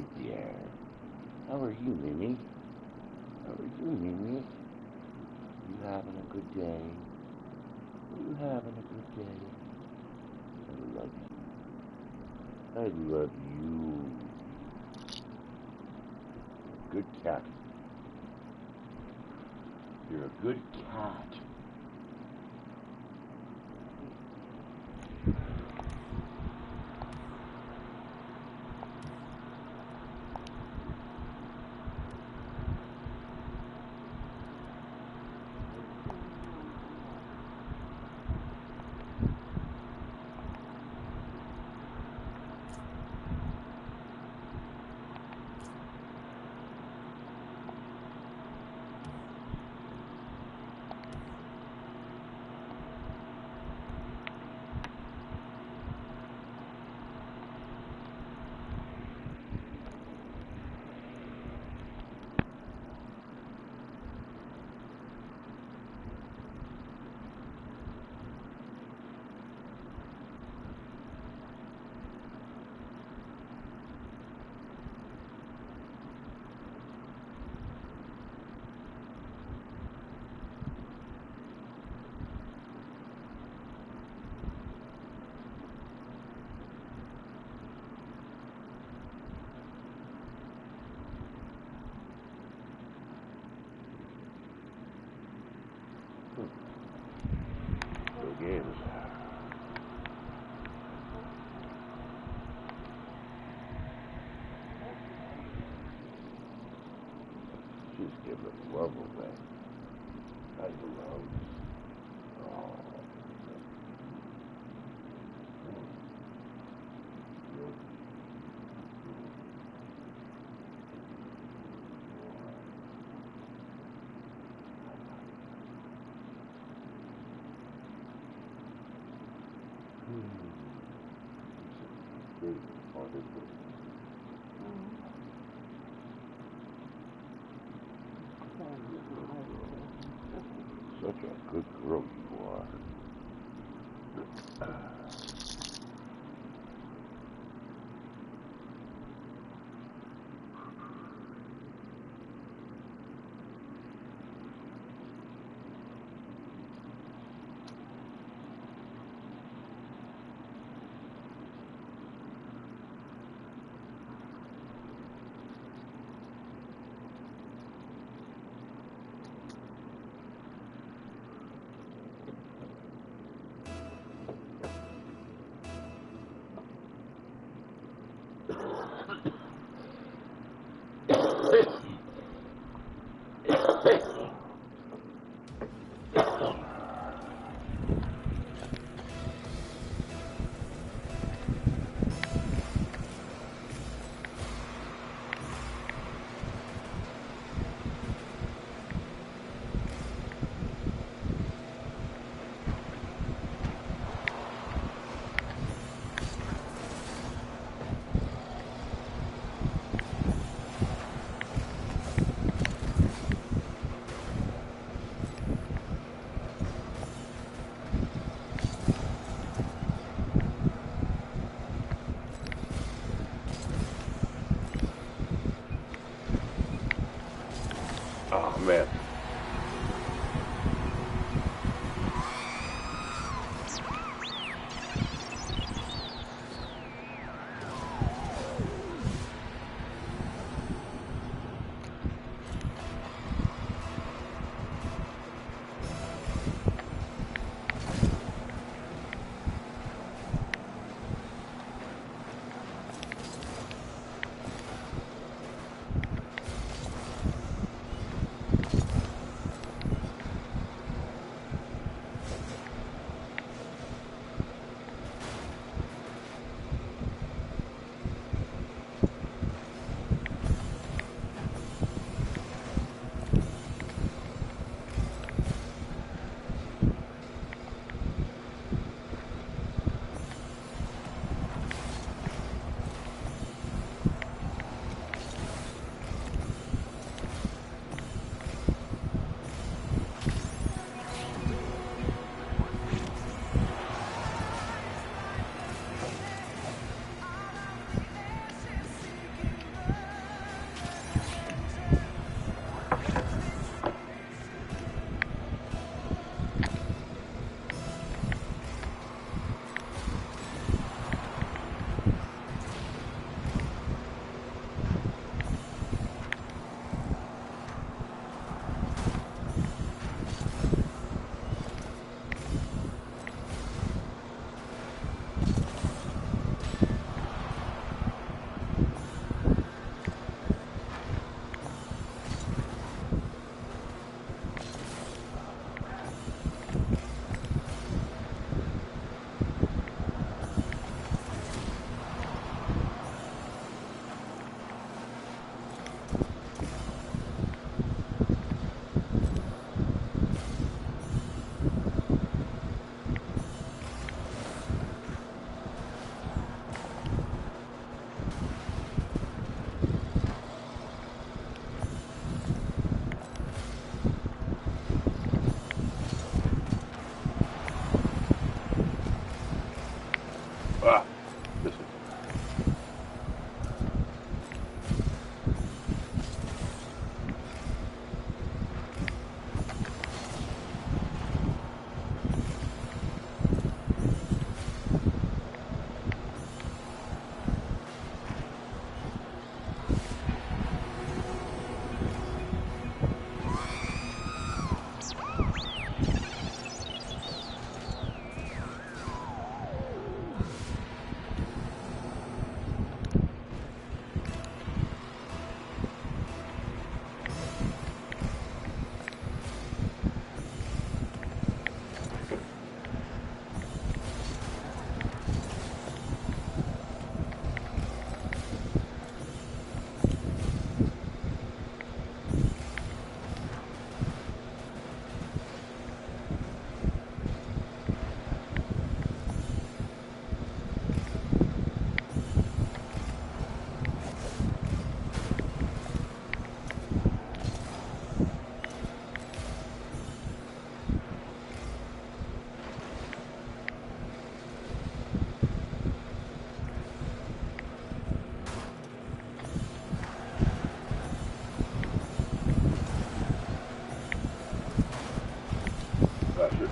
Hi there. How are you, Mimi? How are you, Mimi? You having a good day? You having a good day? I love you. I love you. Good cat. You're a good cat. Good games. She's giving love away. I love. Oh. Such a good girl you are. Oh man. Ah, this is. Gotcha.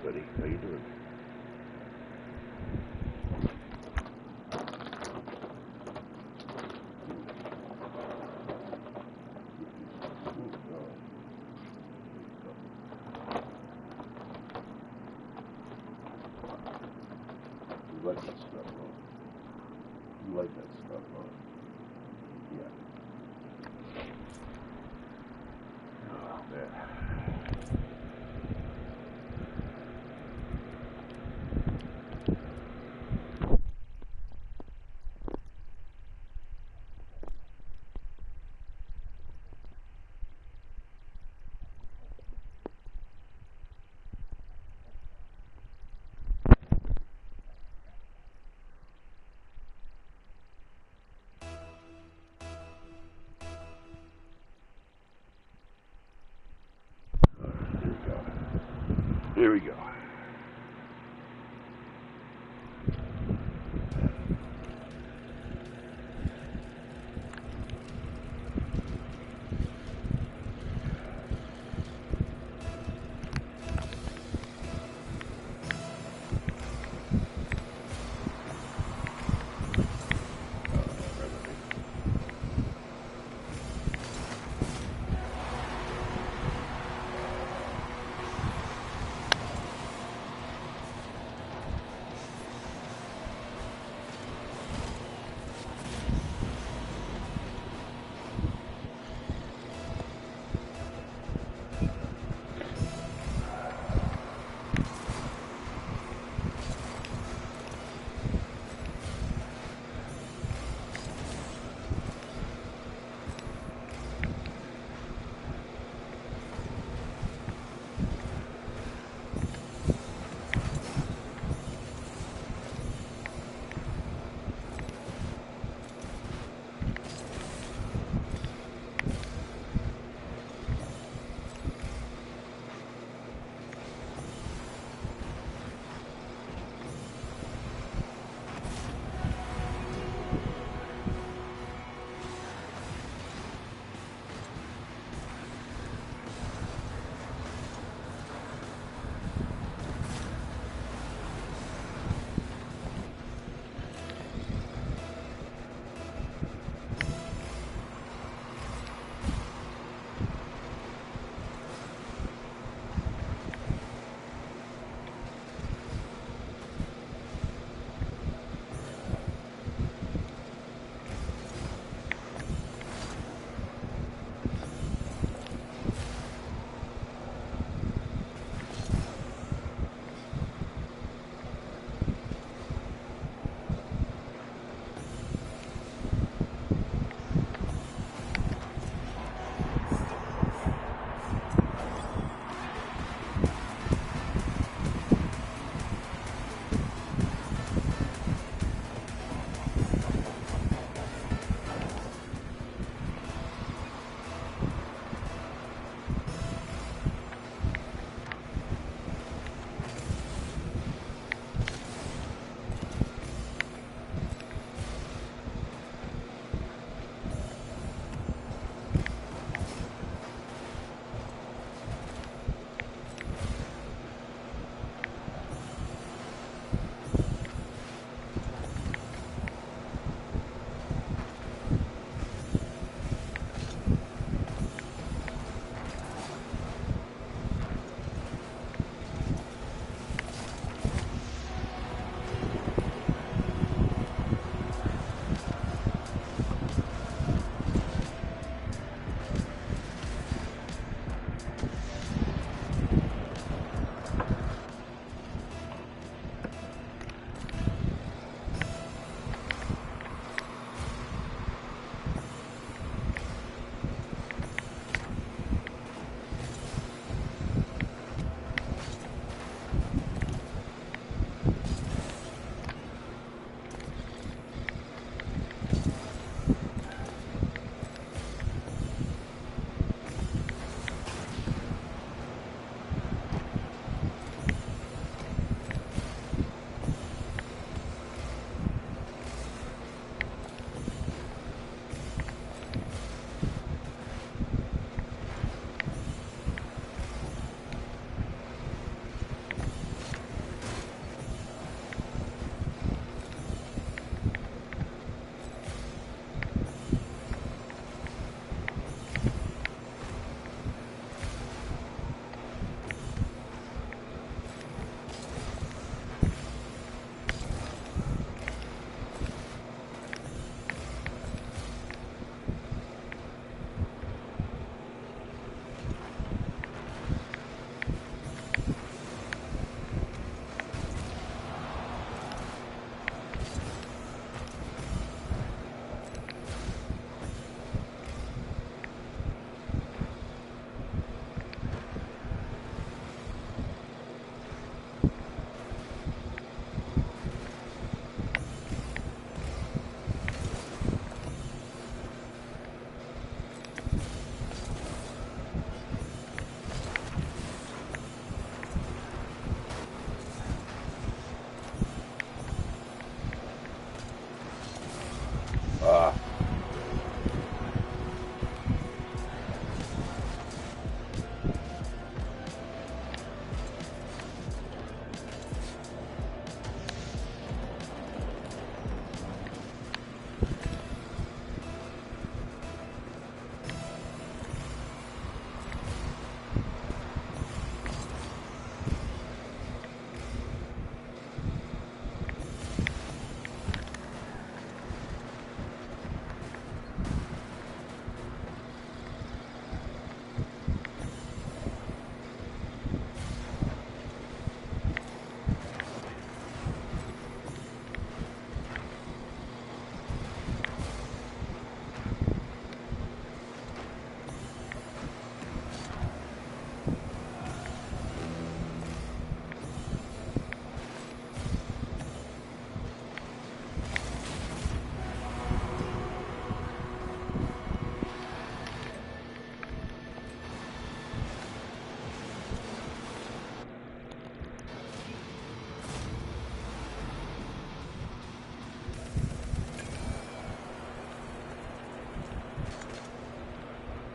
Buddy, how you doing? You like that stuff, huh? You like that stuff, huh? Yeah. Oh, man. Here we go.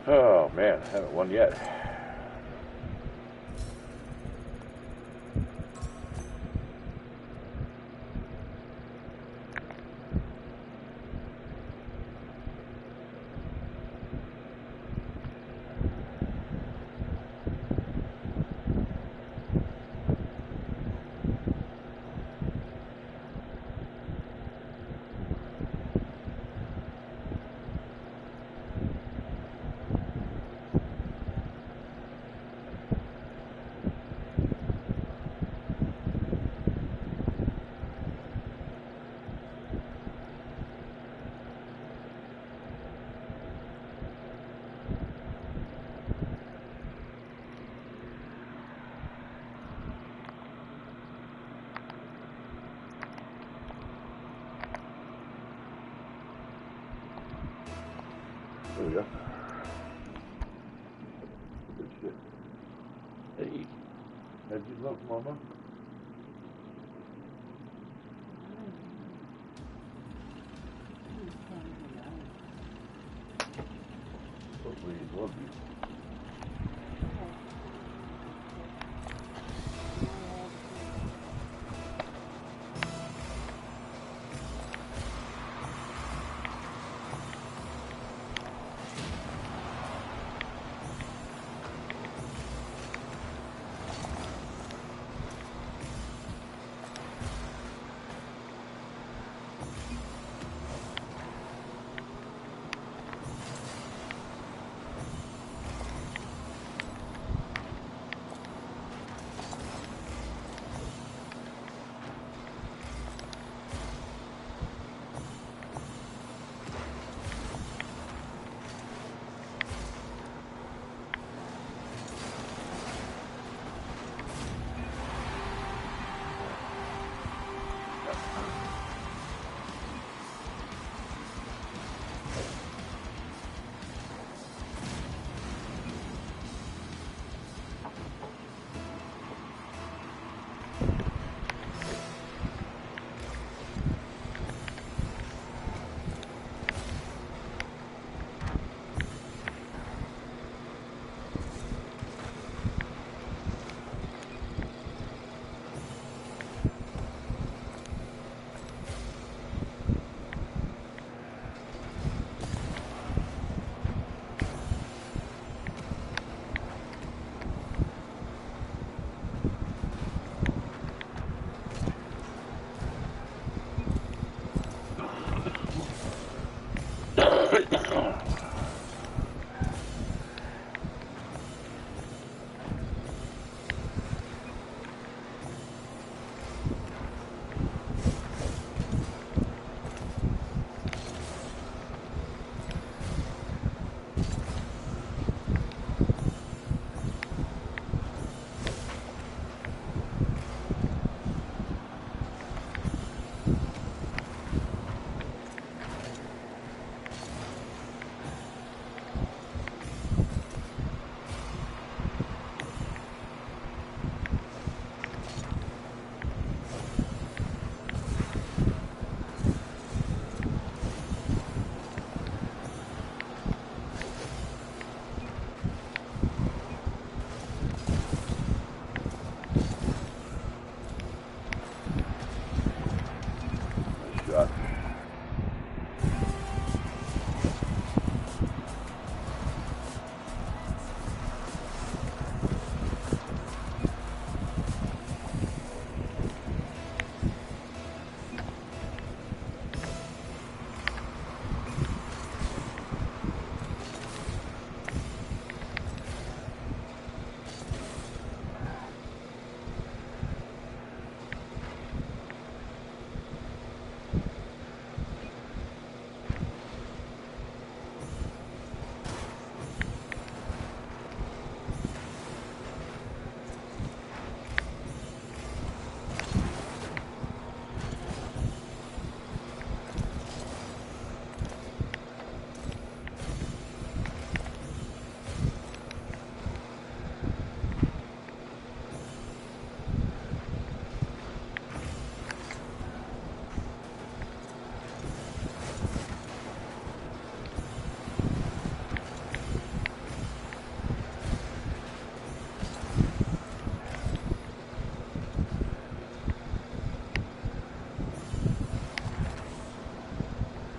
Oh man, I haven't won yet. There we go. Good shit. Hey, how'd you look, Mama? Hopefully he's love you.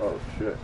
Oh, shit.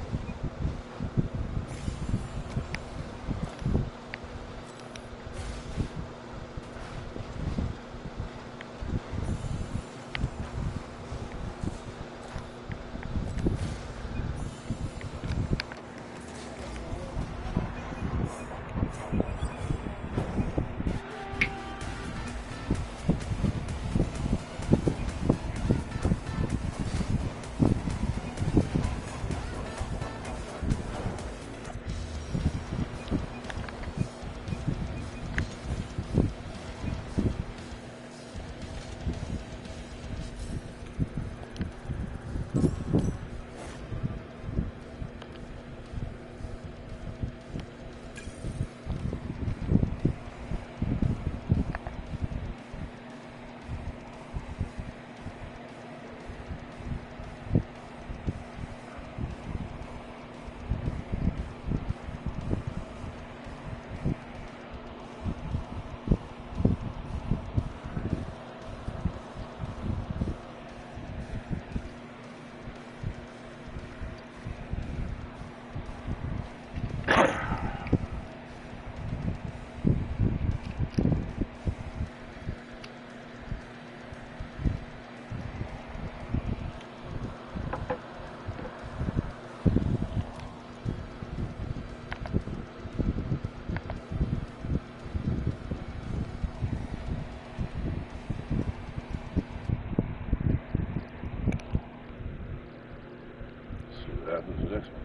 See what happens next one.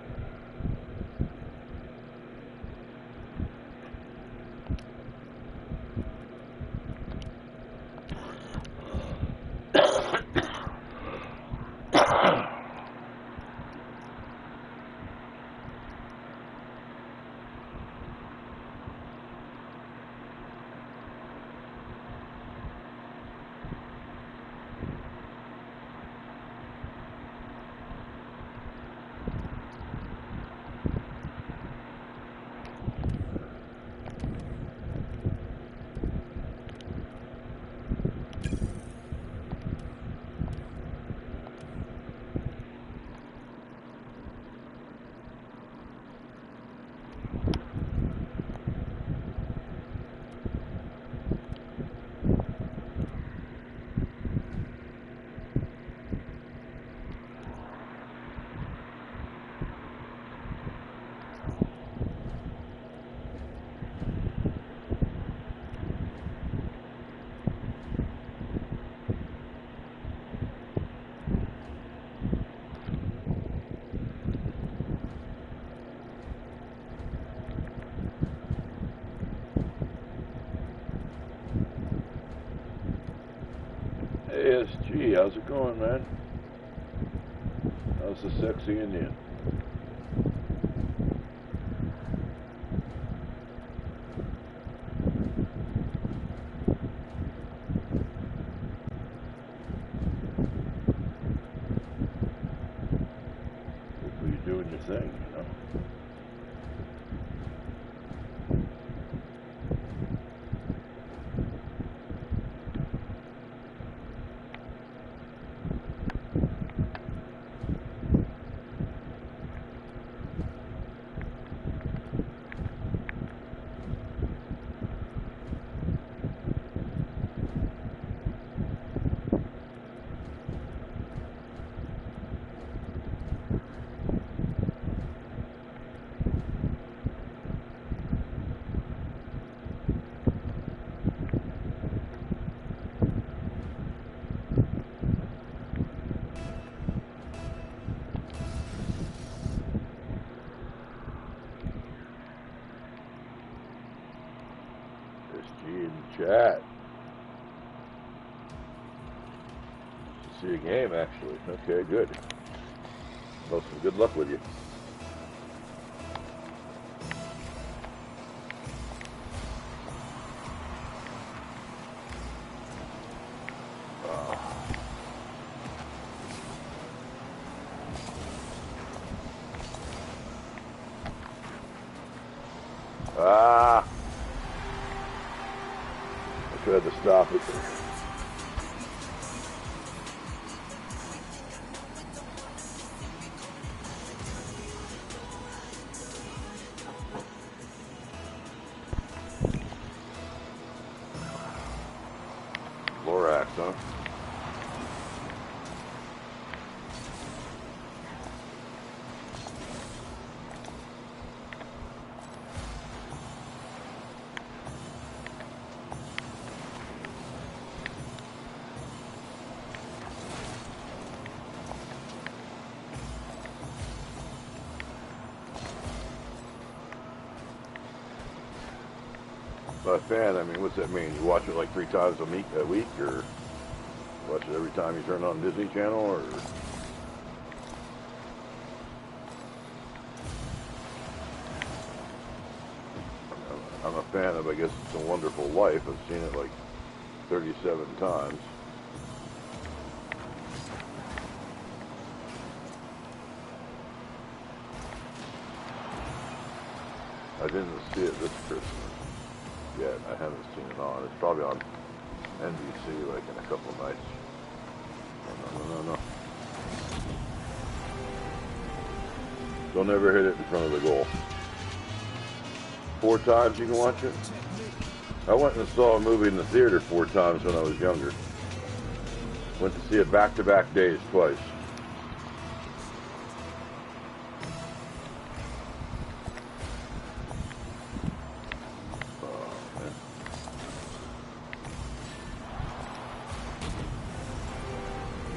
Hey, SG, how's it going, man? How's the sexy Indian? Hopefully you're doing your thing, you know? SG in the chat. See a game, actually. Okay, good. Well, some good luck with you. Ah! I tried to stop it. A fan, I mean, what's that mean? You watch it like 3 times a week, or watch it every time you turn on Disney Channel, or? I'm a fan of, I guess, It's a Wonderful Life. I've seen it like 37 times. I didn't see it this Christmas yet. I haven't seen it on. It's probably on NBC like in a couple of nights. No. Don't ever hit it in front of the goal. 4 times you can watch it? I went and saw a movie in the theater 4 times when I was younger. Went to see it back-to-back days twice.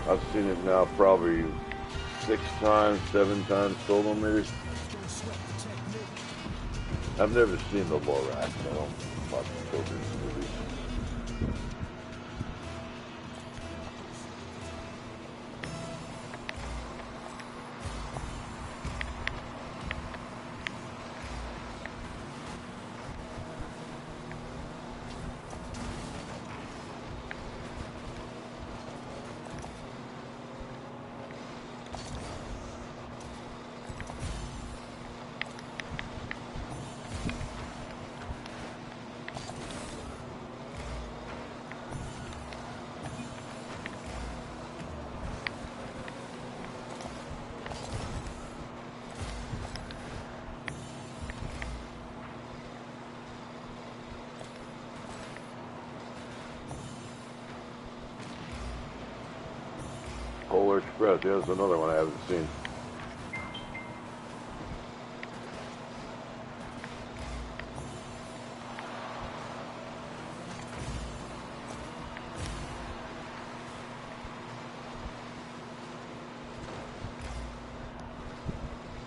I've seen it now probably 6 times, 7 times total maybe. I've never seen the Lorax. I don't watch children's movies. Polar Express, yeah, that's another one I haven't seen.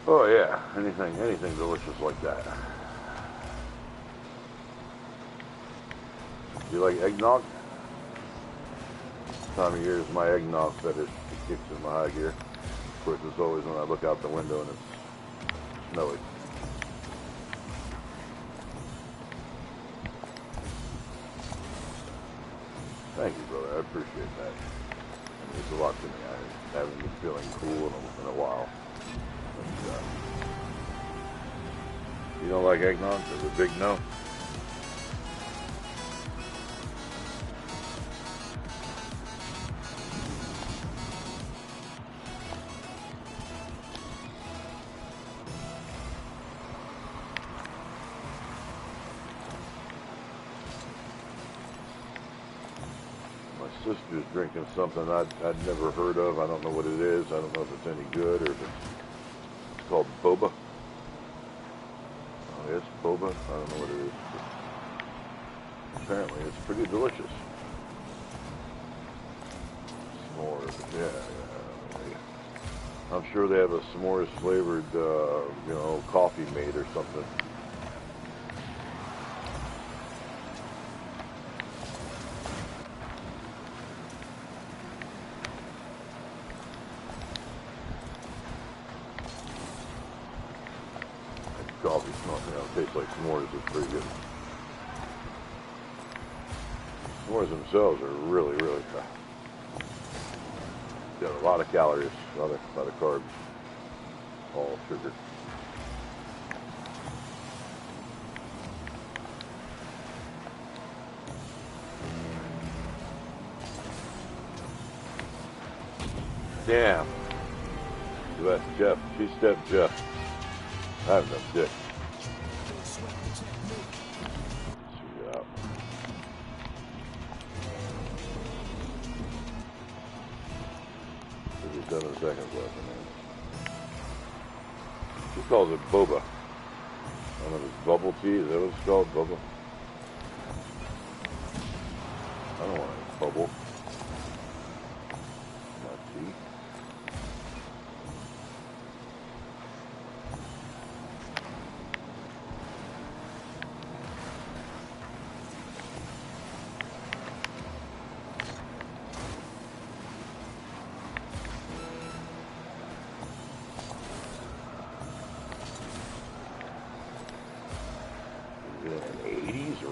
Oh yeah, anything delicious like that. Do you like eggnog? This time of year is my eggnog fetish. It kicks in my high gear. Of course, it's always when I look out the window and it's snowy. Thank you, brother. I appreciate that. It means a lot to me. I haven't been feeling cool in a while. But, you don't like eggnog? There's a big no. Sister's drinking something I'd never heard of. I don't know what it is. I don't know if it's any good or if it's called boba. Oh, yes, boba. I don't know what it is. But apparently, it's pretty delicious. S'mores, yeah. I'm sure they have a s'mores flavored, coffee made or something. Coffee smells, tastes like s'mores. It's pretty good. S'mores themselves are really, really got a lot of calories, a lot of carbs, all sugar. Damn. That's Jeff. She stepped Jeff. I have no dick. See it out. Seconds left, man. She calls it boba. I don't know if it's bubble tea. Is that what it's called? Boba? I don't want a bubble. Not tea.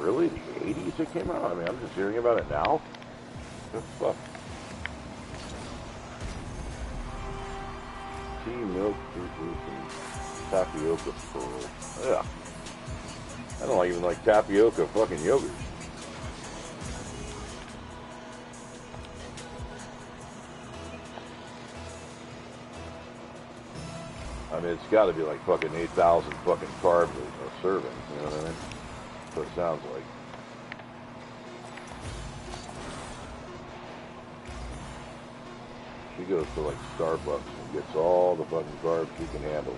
really the 80s it came out? I mean, I'm just hearing about it now. What the fuck? Tea, milk, fruit juice, and tapioca pearl. Yeah. I don't even like tapioca fucking yogurt. I mean, it's got to be like fucking 8,000 fucking carbs a serving. You know what I mean? That's what it sounds like. She goes to like Starbucks and gets all the fucking carbs she can handle.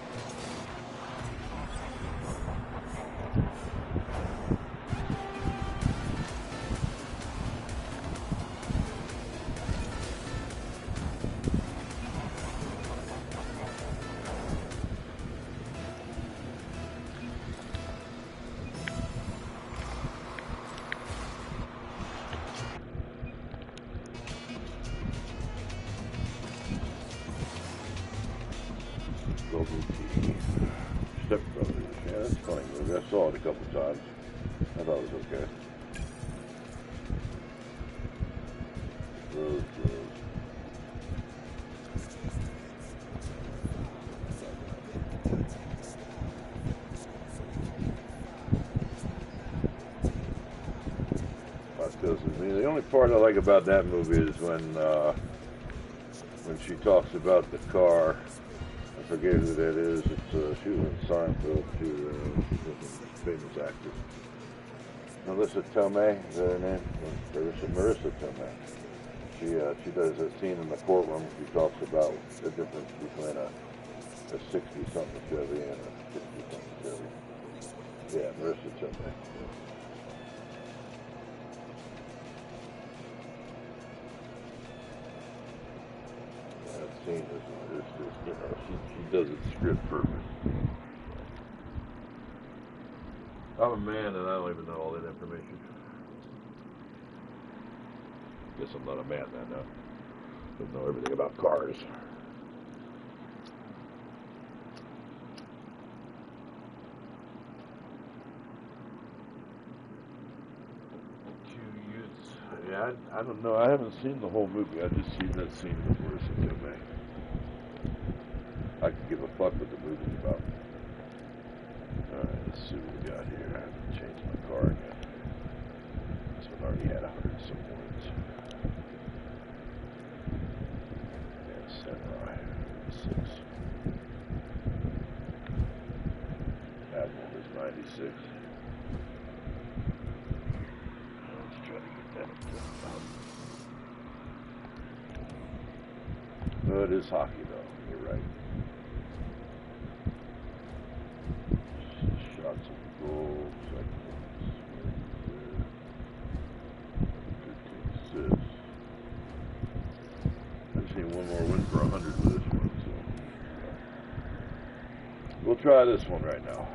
Step Brothers, yeah, that's a funny movie. I saw it a couple times. I thought it was okay. Rose. The only part I like about that movie is when she talks about the car. I forget who that is. It's she was in Seinfeld. She was a famous actress. Melissa Tomei, is that her name? Marissa Tomei. She does a scene in the courtroom. She talks about the difference between a 60-something Chevy and a 60-something Chevy. Yeah, Marissa Tomei. Yeah. Scene is just, you know, she does it script perfect. I'm a man and I don't even know all that information. Guess I'm not a man then, no. Don't know everything about cars. Yeah, I don't know. I haven't seen the whole movie. I've just seen that scene with Marissa Tomei. I could give a fuck what the movie's about. Alright, let's see what we got here. I haven't changed my car again. This one already had 100 some points. And Samurai 6. Admiral is 96. Let's try to get that up to no, it is hockey though, you're right. Shots of goal, second 15 assists. I've seen one more win for 100 with this one, so we'll try this one right now.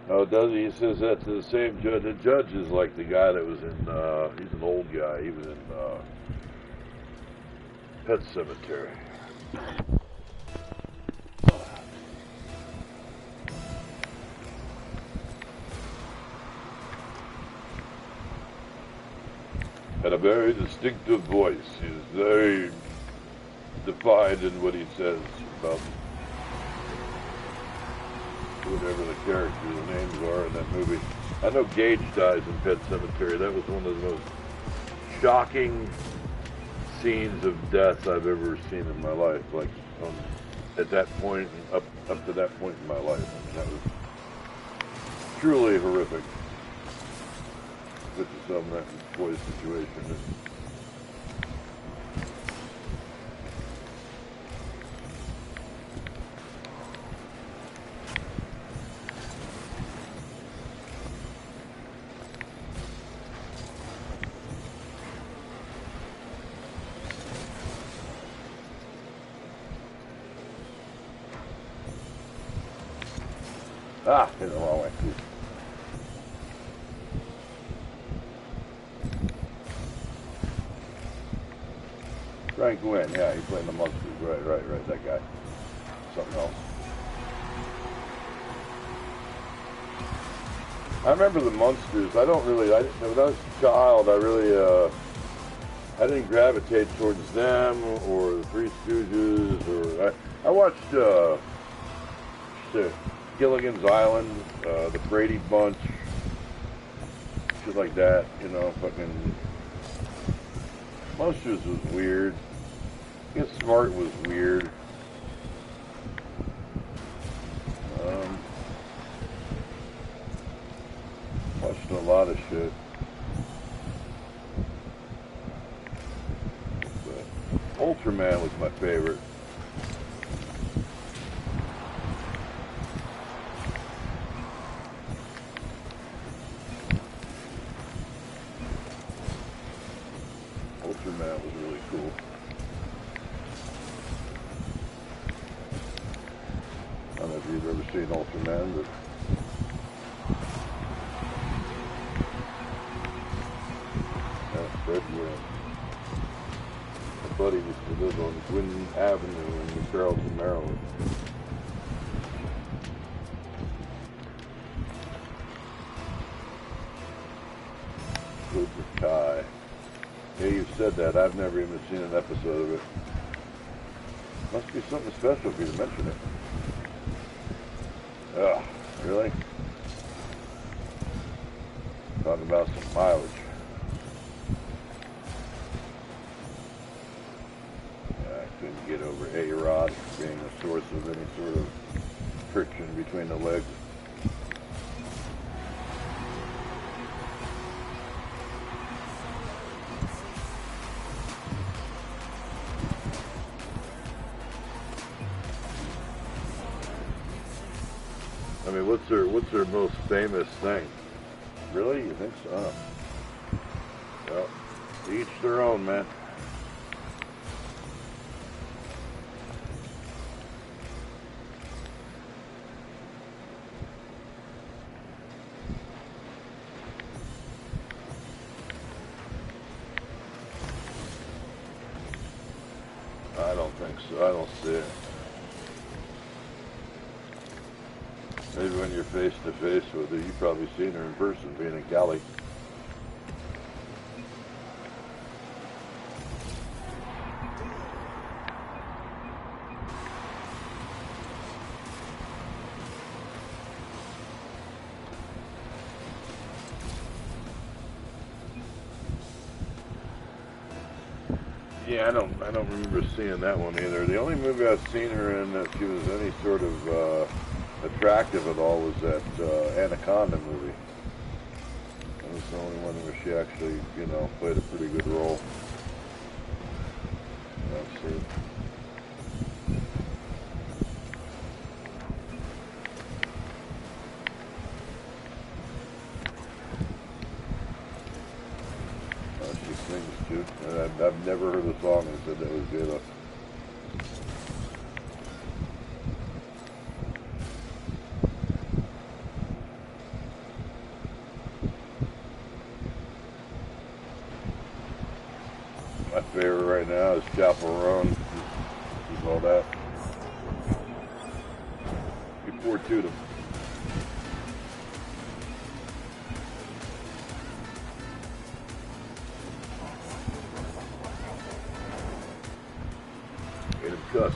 Oh, does he? He says that to the same judge. The judge is like the guy that was in, he's an old guy. He was in Pet Cemetery. Had a very distinctive voice. He was very defined in what he says about whatever the characters' names are in that movie. I know Gage dies in Pet Cemetery. That was one of the most shocking scenes of death I've ever seen in my life. Like at that point, up to that point in my life, I mean, that was truly horrific. Put yourself in that boy's situation. Ah, hit the wrong way. Frank Wynn, yeah, he's playing the Monsters. Right, that guy. Something else. I remember the Monsters. When I was a child, I didn't gravitate towards them or the Three Stooges, or I watched Gilligan's Island, the Brady Bunch, shit like that. You know, fucking Monsters was weird. Get Smart was weird. Watched a lot of shit. But Ultraman was my favorite. Ultraman was really cool. I don't know if you've ever seen Ultraman, but Fred Gwynn. My buddy used to live on Gwynn Avenue in New Carrollton, Maryland. Cobra Kai. Yeah, you've said that. I've never even seen an episode of it. Must be something special for you to mention it. Ugh, really? Talking about some mileage. Couldn't get over A-Rod being a source of any sort of friction between the legs. I mean, what's their most famous thing? Really? You think so? Well, each their own, man. I don't think so. I don't see it. Maybe when you're face to face with her, you've probably seen her in person being in Cali. Yeah, I don't remember seeing that one either. The only movie I've seen her in that she was any sort of attractive at all was that Anaconda movie. That was the only one where she actually, played a pretty good role. Let's see. She sings too. And I've never heard the song and said that was good. My favorite right now is Chaperone. Is all that. Before to them. Made him cuss.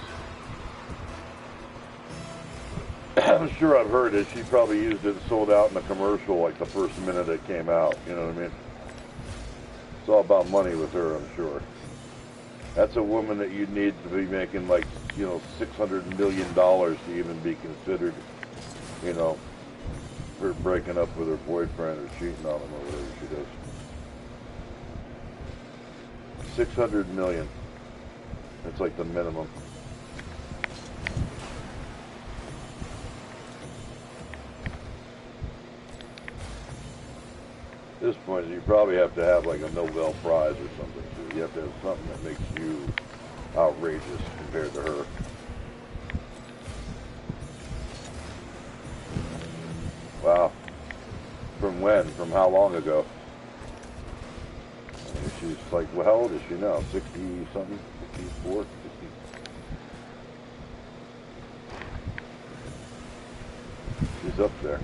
I'm sure I've heard it. She probably used it and sold out in a commercial like the first minute it came out. You know what I mean? It's all about money with her, I'm sure. That's a woman that you need to be making like, $600 million to even be considered, for breaking up with her boyfriend or cheating on him or whatever she does. $600 million. That's like the minimum. At this point, you probably have to have like a Nobel Prize or something too. You have to have something that makes you outrageous compared to her. Wow. From when? From how long ago? she's like, well, how old is she now? 60 something? 64? 60? She's up there.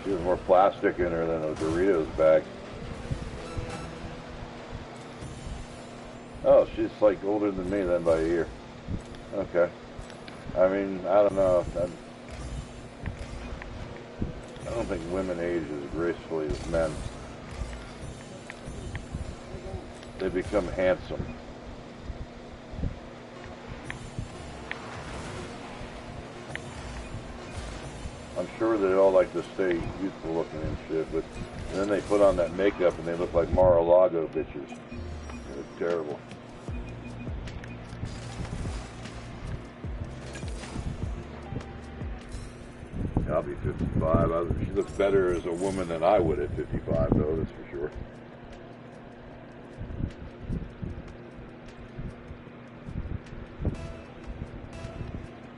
She has more plastic in her than a Doritos bag. Oh, she's like older than me then by a year. Okay. I mean, I don't know. I don't think women age as gracefully as men. They become handsome. I'm sure they all like to stay youthful looking and shit, but then they put on that makeup and they look like Mar-a-Lago bitches. They look terrible. I'll be 55. She looks better as a woman than I would at 55, though, that's for sure.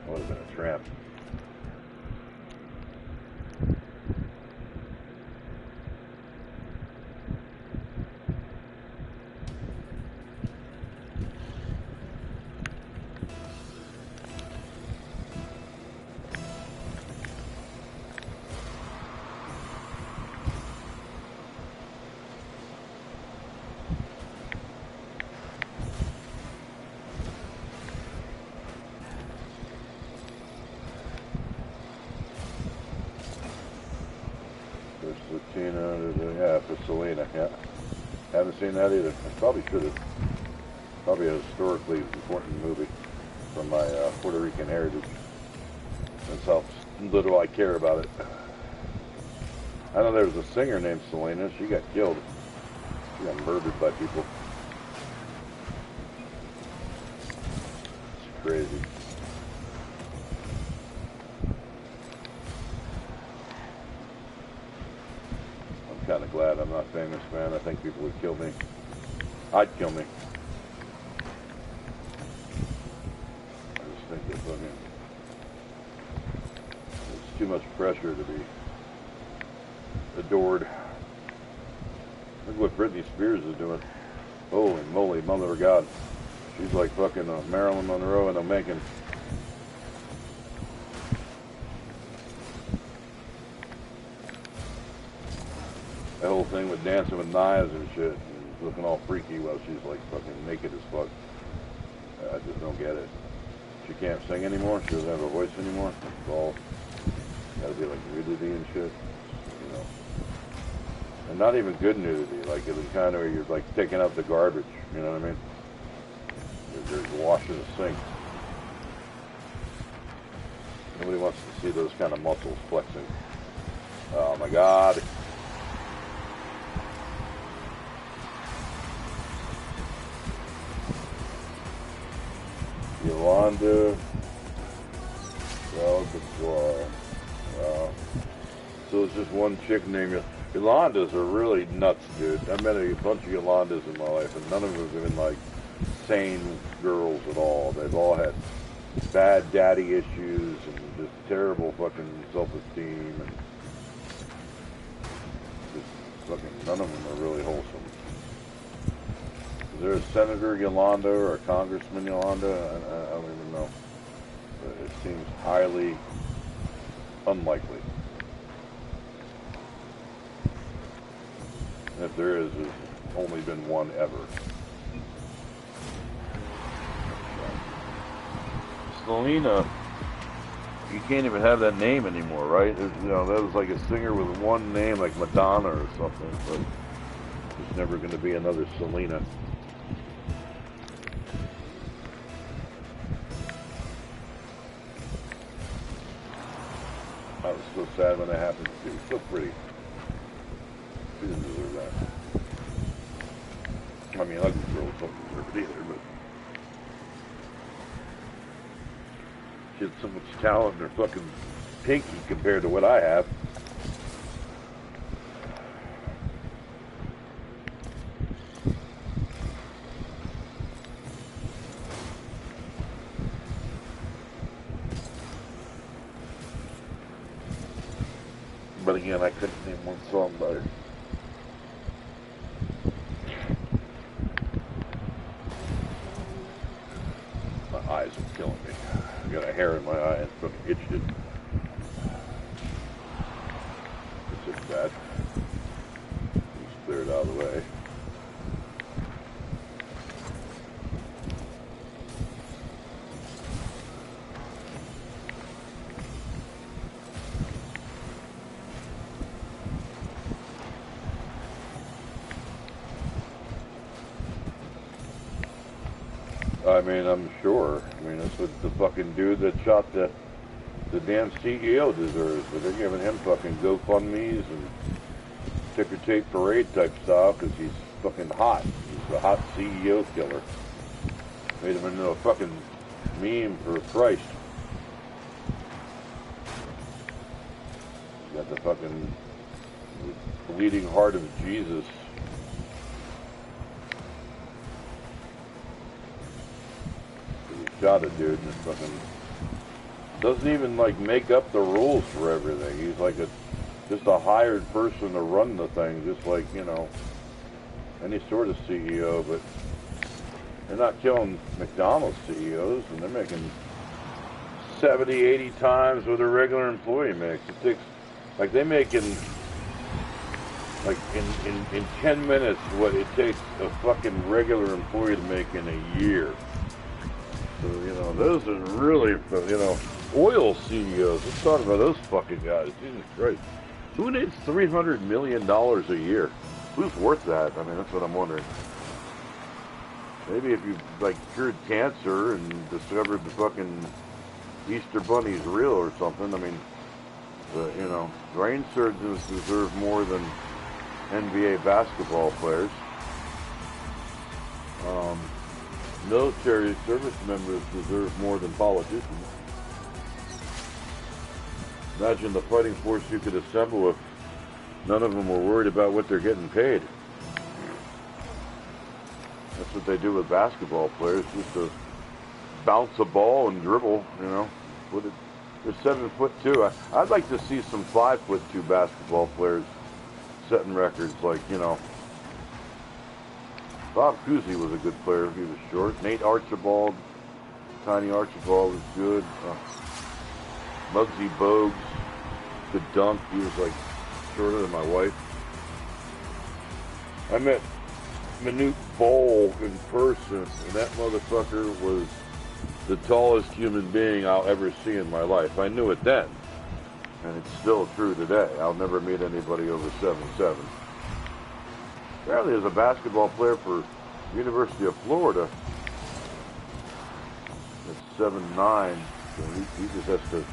I would have been a tramp. Yeah, for Selena, yeah. Haven't seen that either. I probably should have. Probably a historically important movie from my Puerto Rican heritage. That's how little I care about it. I know there was a singer named Selena. She got killed. She got murdered by people. It's crazy. I'm kind of glad I'm not famous, man. I think people would kill me. I'd kill me. I just think it's too much pressure to be adored. Look what Britney Spears is doing. Holy moly, mother of God. She's like fucking Marilyn Monroe and a Macon. That whole thing with dancing with knives and shit, and looking all freaky while she's like fucking naked as fuck. I just don't get it. She can't sing anymore. She doesn't have a voice anymore. It's all gotta be like nudity and shit, you know. And not even good nudity, like it was kind of where you're like taking out the garbage, you know what I mean? You're washing the sink. Nobody wants to see those kind of muscles flexing. Oh my God. Yolanda. So it's just one chick named Yolandas are really nuts, dude. I met a bunch of Yolandas in my life, and none of them have been like sane girls at all. They've all had bad daddy issues and just terrible fucking self-esteem, and just fucking none of them are really wholesome. Is there a Senator Yolanda or a Congressman Yolanda? I don't even know. But it seems highly unlikely. And if there is, there's only been one ever. Selena, you can't even have that name anymore, right? You know, that was like a singer with one name, like Madonna or something, but there's never going to be another Selena. I was so sad when that happened. She was so pretty. She didn't deserve that. I mean, ugly girls don't deserve it either, but she had so much talent in her fucking pinky compared to what I have. but again, I couldn't name one song by her. My eyes are killing me. I got a hair in my eye and fucking itched it. It's just bad. Just clear it out of the way. I mean, I'm sure. I mean, that's what the fucking dude that shot the damn CEO deserves. But they're giving him fucking GoFundMes and ticker tape parade type style because he's fucking hot. He's a hot CEO killer. Made him into a fucking meme for Christ. He's got the fucking bleeding heart of Jesus. Shot a dude and fucking doesn't even like make up the rules for everything. He's like just a hired person to run the thing, just like, you know, any sort of CEO. But they're not killing McDonald's CEOs, and they're making 70, 80 times what a regular employee makes. It takes, like, they make in 10 minutes what it takes a fucking regular employee to make in a year. So, you know, those are really, you know, oil CEOs. Let's talk about those fucking guys. Jesus Christ. Who needs $300 million a year? Who's worth that? I mean, that's what I'm wondering. Maybe if you, like, cured cancer and discovered the fucking Easter Bunny's real or something. I mean, you know, brain surgeons deserve more than NBA basketball players. Military service members deserve more than politicians. Imagine the fighting force you could assemble if none of them were worried about what they're getting paid. That's what they do with basketball players, just to bounce a ball and dribble, you know. They're 7'2". I'd like to see some 5'2" basketball players setting records, like, you know, Bob Cousy was a good player. He was short. Nate Archibald, Tiny Archibald was good. Muggsy Bogues could dunk. He was like shorter than my wife. I met Manute Bol in person, and that motherfucker was the tallest human being I'll ever see in my life. I knew it then, and it's still true today. I'll never meet anybody over 7'7". Apparently, as a basketball player for University of Florida, at 7'9", so he just has to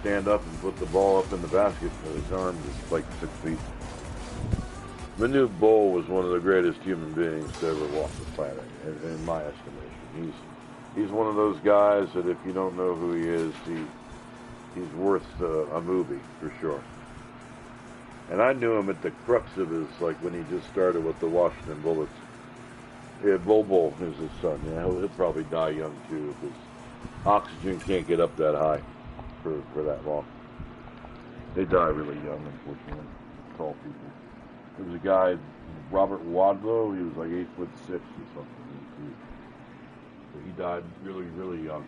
stand up and put the ball up in the basket. His arm is like 6 feet. Manute Bol was one of the greatest human beings to ever walk the planet, in my estimation. He's one of those guys that if you don't know who he is, he's worth a movie for sure. And I knew him at the crux of his, like when he just started with the Washington Bullets. Yeah, Bol is his son. Yeah, he'll probably die young too, because oxygen can't get up that high for that long. They die really young, unfortunately. Tall people. There was a guy, Robert Wadlow. He was like 8'6" or something. He died really, really young.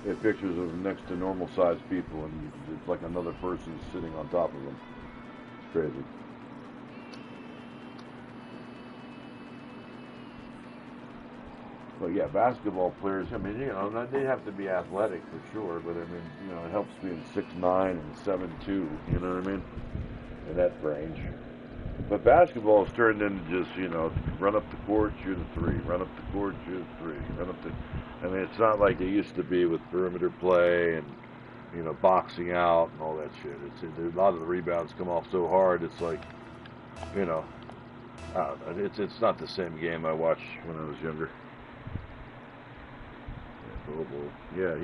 They have pictures of him next to normal-sized people, and it's like another person sitting on top of them. It's crazy. But yeah, basketball players, I mean, you know, they have to be athletic for sure, but I mean, you know, it helps being 6'9" and 7'2", you know what I mean? In that range. But basketball's turned into just, you know, run up the court, shoot a three, run up the court, shoot a three, run up the... I mean, it's not like it used to be with perimeter play and, you know, boxing out and all that shit. A lot of the rebounds come off so hard, it's like, you know, I don't know, it's not the same game I watched when I was younger. Yeah,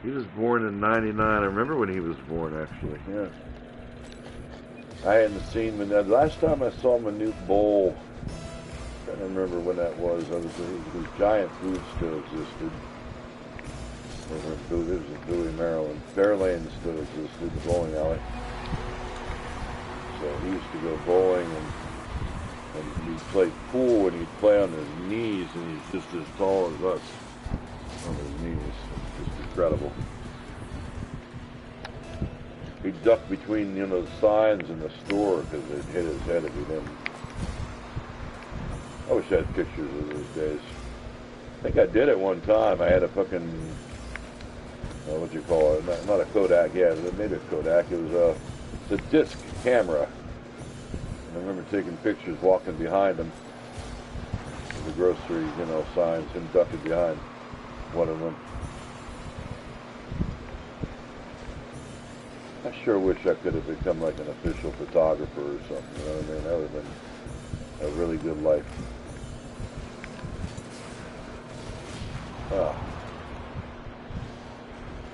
he was born in '99. I remember when he was born, actually. Yeah. I hadn't seen him. The last time I saw Manute Bol, I don't remember when that was. Giant Food still existed. over in Bowie, Maryland. Fairlane stood the bowling alley. So he used to go bowling, and he played pool, and he'd play on his knees, and he's just as tall as us on his knees. Just incredible. He'd duck between, the signs in the store because they'd hit his head if he didn't. I wish I had pictures of those days. I think I did it one time. I had a fucking, what you call it? Not a Kodak. Yeah, maybe a Kodak. It was a disc camera. And I remember taking pictures, walking behind him. The grocery, signs, him ducking behind one of them. I sure wish I could have become like an official photographer or something. You know what I mean? That would have been a really good life. Oh.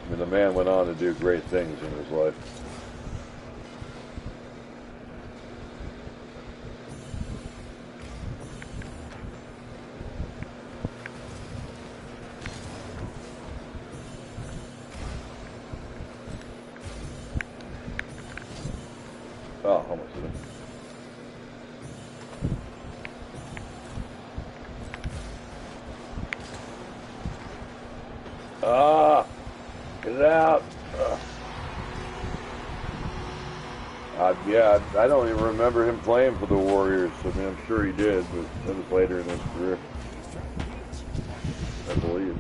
I mean, the man went on to do great things in his life. Oh, how much is it? Ah, get it out. Yeah, I don't even remember him playing for the Warriors. I mean, I'm sure he did, but that was later in his career, I believe.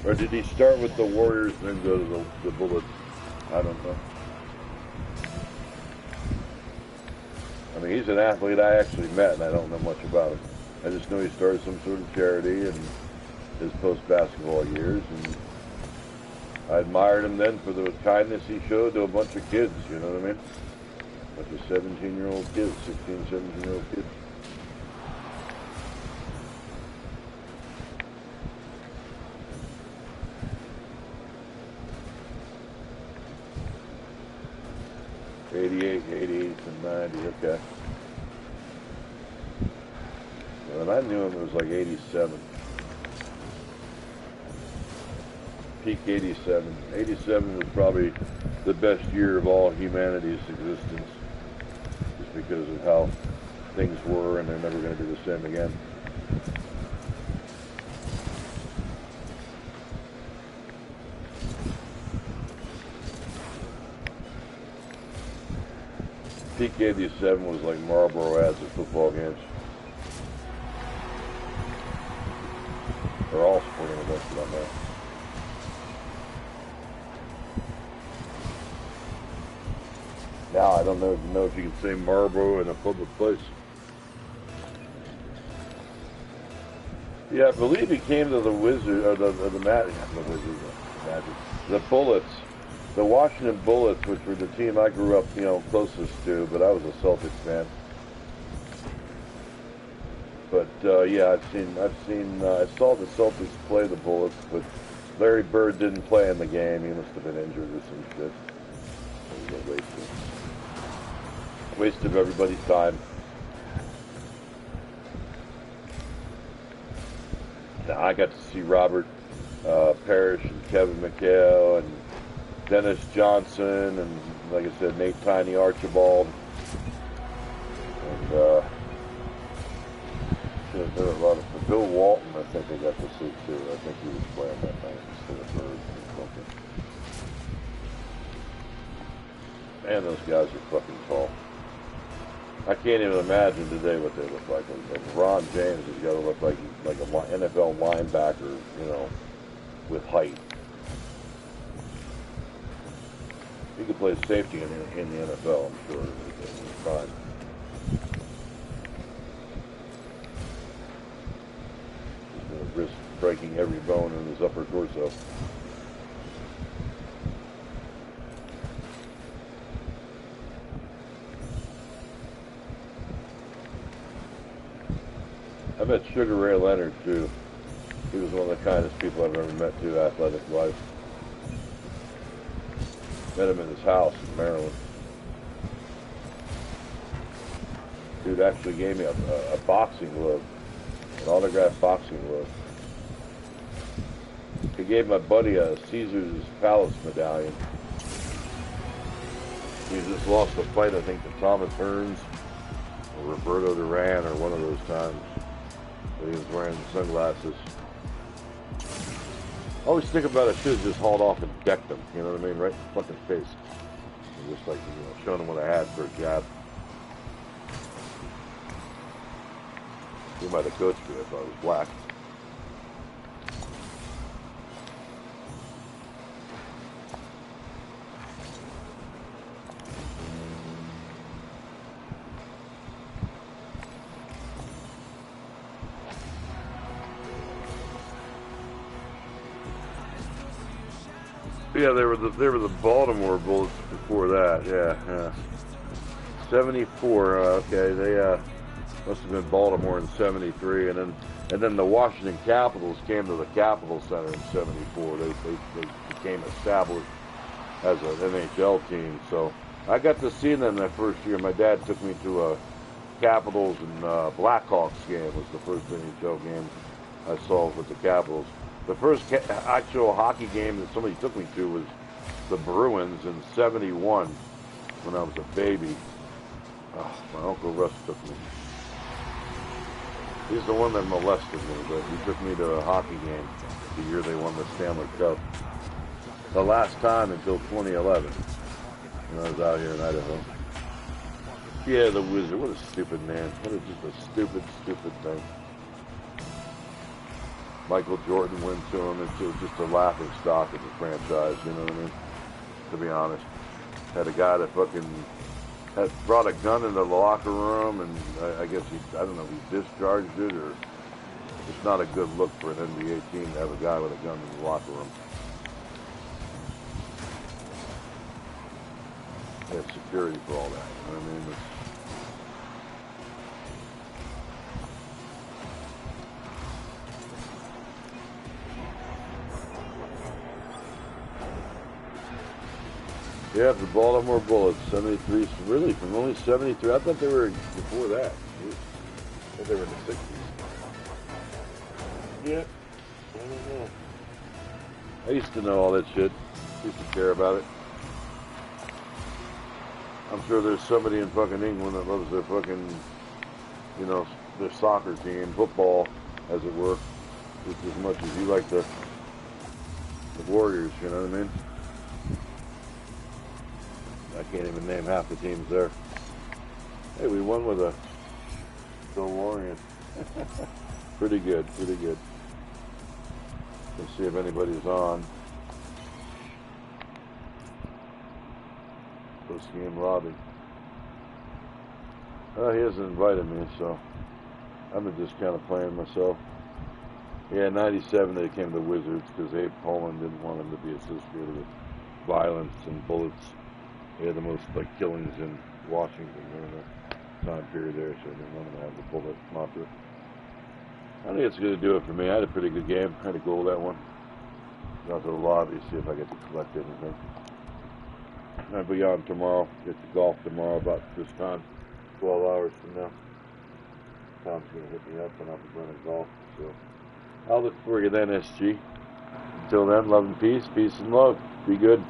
Or did he start with the Warriors and then go to the Bullets? I don't know. I mean, he's an athlete I actually met, and I don't know much about him. I just know he started some sort of charity in his post-basketball years, and I admired him then for the kindness he showed to a bunch of kids, you know what I mean? A bunch of 17-year-old kids, 16, 17-year-old kids. '88, and '90, okay. When I knew him, it was like '87. Peak '87. '87 was probably the best year of all humanity's existence, just because of how things were, and they're never going to be the same again. Peak '87 was like Marlboro ads at football games. Or all sporting events, for that matter. Now I don't know if you can say Marlboro in a public place. Yeah, I believe he came to the Wizards, or the Magic, the Bullets. The Washington Bullets, which were the team I grew up, closest to, but I was a Celtics fan. But yeah, I saw the Celtics play the Bullets, but Larry Bird didn't play in the game. He must have been injured or some shit. It was a waste of everybody's time. Now, I got to see Robert Parrish and Kevin McHale and Dennis Johnson, and like I said, Nate Tiny Archibald, and there were a lot of Bill Walton. I think I got to see too. I think he was playing that night instead of Bird or something. Man, those guys are fucking tall. I can't even imagine today what they look like. And Ron James has got to look like an NFL linebacker, with height. He could play safety in the NFL, I'm sure. It's fine. He's going to risk breaking every bone in his upper torso. I met Sugar Ray Leonard, too. He was one of the kindest people I've ever met, too, athletic-wise. Met him in his house in Maryland. Dude actually gave me a boxing glove, an autographed boxing glove. I gave my buddy a Caesar's Palace medallion. He just lost a fight, I think, to Thomas Hearns or Roberto Duran or one of those times. But he was wearing sunglasses. I always think about it, I should have just hauled off and decked him, you know what I mean? Right in the fucking face. And just like, you know, showing him what I had for a jab. He might have coached me if I was black. Yeah, they were the Baltimore Bullets before that. Yeah. 74. Okay, they must have been Baltimore in '73, and then the Washington Capitals came to the Capitol Center in '74. They became established as an NHL team. So I got to see them that first year. My dad took me to a Capitals and Blackhawks game. It was the first NHL game I saw with the Capitals. The first actual hockey game that somebody took me to was the Bruins in '71 when I was a baby. Oh, my Uncle Russ took me. He's the one that molested me, but he took me to a hockey game the year they won the Stanley Cup. The last time until 2011 when I was out here in Idaho. Yeah, the Wizard. What a stupid man. What a just a stupid thing. Michael Jordan went to him. It was just a laughing stock of the franchise, you know what I mean? To be honest. Had a guy that fucking had brought a gun into the locker room, and I guess I don't know if he discharged it, or it's not a good look for an NBA team to have a guy with a gun in the locker room. They have security for all that, you know what I mean? Yeah, the Baltimore Bullets, 73, really, from only 73. I thought they were before that. I thought they were in the 60s. Yeah, I don't know. I used to know all that shit. Used to care about it. I'm sure there's somebody in fucking England that loves their fucking, you know, their soccer team, football, as it were, just as much as you like the Warriors, you know what I mean? I can't even name half the teams there. Hey, we won with a DeLorean. Pretty good. Let's see if anybody's on. Post-game lobby. He hasn't invited me, so I'm just kind of playing myself. Yeah, 97 they came to Wizards because Abe Poland didn't want them to be associated with violence and bullets. They had the most killings in Washington during the time period there, so they didn't want them to have the bullet mantra. I think it's going to do it for me. I had a pretty good game. I had a goal that one. Got to the lobby, see if I get to collect anything. I'll be on tomorrow. Get to golf tomorrow about this time, 12 hours from now. Tom's going to hit me up and I'll be running golf. So I'll look for you then, SG. Until then, love and peace. Peace and love. Be good.